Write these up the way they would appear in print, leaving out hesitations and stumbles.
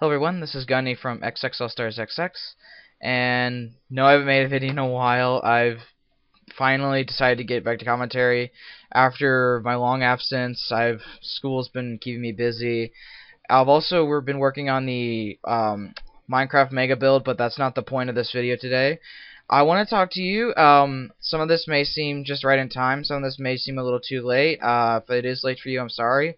Hello everyone, this is Gunny from XXLStarsXX, and no, I haven't made a video in a while. I've finally decided to get back to commentary after my long absence. School's been keeping me busy. We've been working on the Minecraft mega build, but that's not the point of this video today. I want to talk to you. Some of this may seem just right in time. Some of this may seem a little too late. If it is late for you, I'm sorry.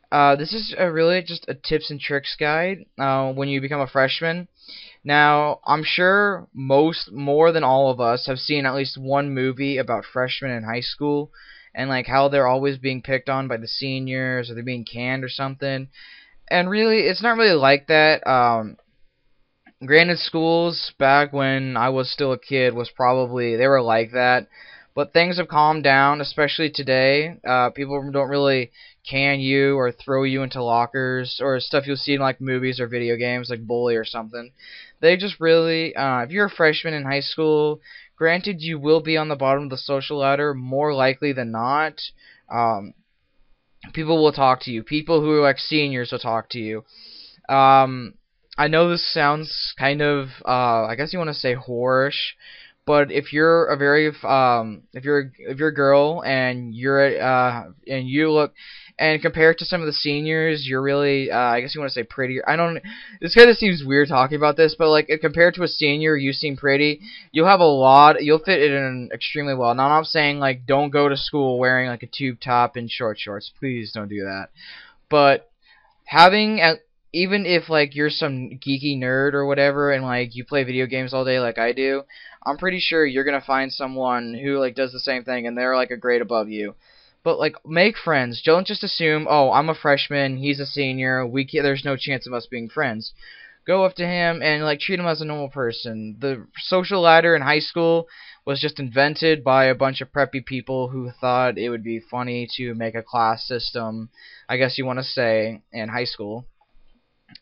This is really just a tips and tricks guide when you become a freshman. Now, I'm sure more than all of us, have seen at least one movie about freshmen in high school and like how they're always being picked on by the seniors or they're being canned or something. And really, it's not really like that. Granted, schools back when I was still a kid they were like that. But things have calmed down, especially today. People don't really can you or throw you into lockers or stuff you'll see in like movies or video games like Bully or something. They just really, if you're a freshman in high school, granted you will be on the bottom of the social ladder more likely than not. People will talk to you. People who are like seniors will talk to you. I know this sounds kind of, I guess you want to say whorish, but if you're a very, if you're a girl and and you look, and compared to some of the seniors, you're really, I guess you want to say prettier. This kind of seems weird talking about this, but like compared to a senior, you seem pretty. You'll fit it in extremely well. Now, I'm not saying like don't go to school wearing like a tube top and short shorts. Please don't do that. But having even if like you're some geeky nerd or whatever and like you play video games all day like I do, I'm pretty sure you're gonna find someone who like does the same thing and they're like a grade above you. But like make friends. Don't just assume, oh, I'm a freshman, he's a senior, there's no chance of us being friends. Go up to him and like treat him as a normal person. The social ladder in high school was just invented by a bunch of preppy people who thought it would be funny to make a class system, I guess you want to say, in high school.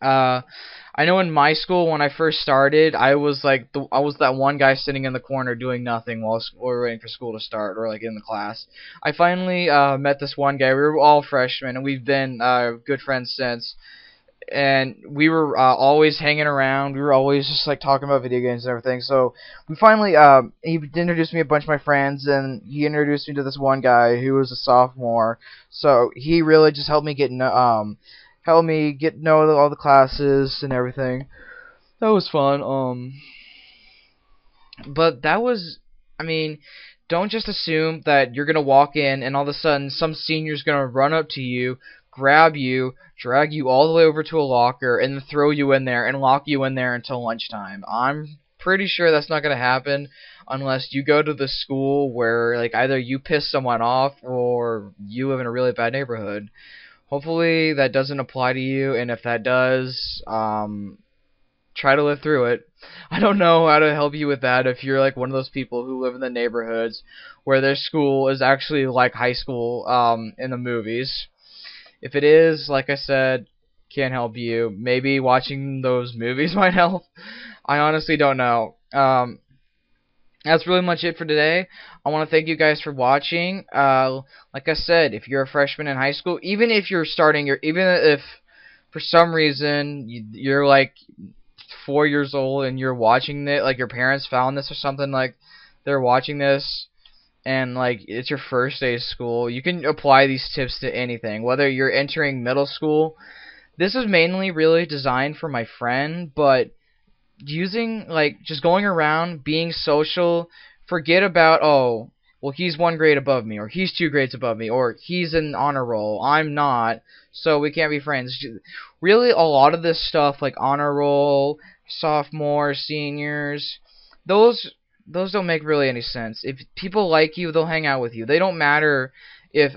I know in my school when I first started, I was that one guy sitting in the corner doing nothing while we were waiting for school to start or like in the class. I finally met this one guy. We were all freshmen and we've been good friends since. And we were always hanging around. We were always just like talking about video games and everything. So we finally he introduced me to a bunch of my friends, and he introduced me to this one guy who was a sophomore. So he really just helped me get to know all the classes and everything. That was fun. But that was, I mean, don't just assume that you're gonna walk in and all of a sudden some senior's gonna run up to you, grab you, drag you all the way over to a locker, and then throw you in there and lock you in there until lunchtime. I'm pretty sure that's not gonna happen unless you go to the school where like either you piss someone off or you live in a really bad neighborhood. Hopefully that doesn't apply to you, and if that does, try to live through it. I don't know how to help you with that if you're like one of those people who live in the neighborhoods where their school is actually like high school in the movies. If it is, like I said, can't help you. Maybe watching those movies might help. I honestly don't know. That's really much it for today. I want to thank you guys for watching. Like I said, if you're a freshman in high school, even if for some reason you're like 4 years old and you're watching it, like your parents found this or something, like they're watching this and like it's your first day of school, you can apply these tips to anything. Whether you're entering middle school, this is mainly really designed for my friend, but using like just going around being social, forget about, oh well, he's one grade above me or he's 2 grades above me or he's in honor roll, I'm not, so we can't be friends. Really, a lot of this stuff like honor roll, sophomores, seniors, those don't make really any sense. If people like you, they'll hang out with you. They don't matter if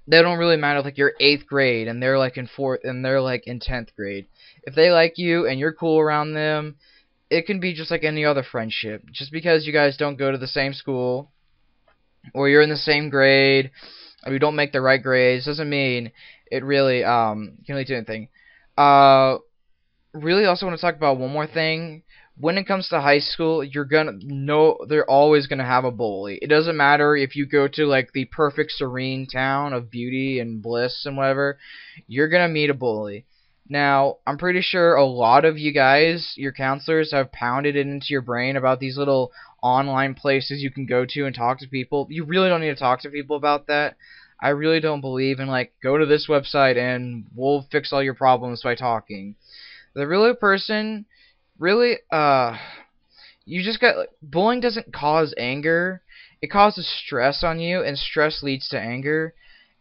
they don't really matter if like you're 8th grade and they're like in 4th and they're like in 10th grade. If they like you and you're cool around them, it can be just like any other friendship. Just because you guys don't go to the same school or you're in the same grade or you don't make the right grades doesn't mean it really can lead to anything. Really also want to talk about one more thing. When it comes to high school, you're gonna know they're always gonna have a bully. It doesn't matter if you go to like the perfect serene town of beauty and bliss and whatever, you're gonna meet a bully. Now, I'm pretty sure a lot of you guys, your counselors, have pounded it into your brain about these little online places you can go to and talk to people. You really don't need to talk to people about that. I really don't believe in, like, go to this website and we'll fix all your problems by talking. The real person, really, you just got, bullying doesn't cause anger. It causes stress on you, and stress leads to anger.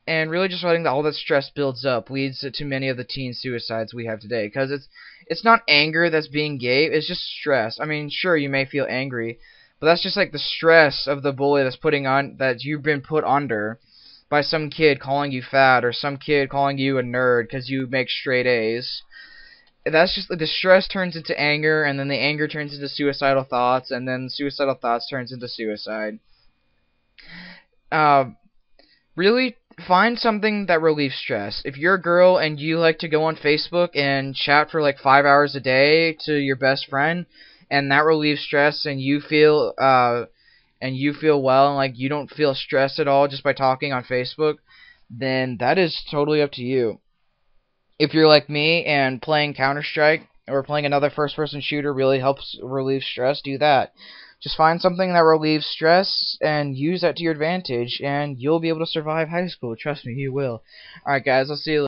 And really just letting all that stress builds up leads to many of the teen suicides we have today. Because it's not anger that's being gave, it's just stress. I mean, sure, you may feel angry, but that's just like the stress of the bully that's putting on, that you've been put under by some kid calling you fat, or some kid calling you a nerd because you make straight A's. That's just the stress turns into anger, and then the anger turns into suicidal thoughts, and then suicidal thoughts turns into suicide. Uh, Really find something that relieves stress. If you're a girl and you like to go on Facebook and chat for like 5 hours a day to your best friend, and that relieves stress, and you feel well, and like you don't feel stressed at all just by talking on Facebook, then that is totally up to you. If you're like me and playing Counter-Strike or playing another first-person shooter really helps relieve stress, do that. Just find something that relieves stress and use that to your advantage, and you'll be able to survive high school. Trust me, you will. Alright, guys, I'll see you later.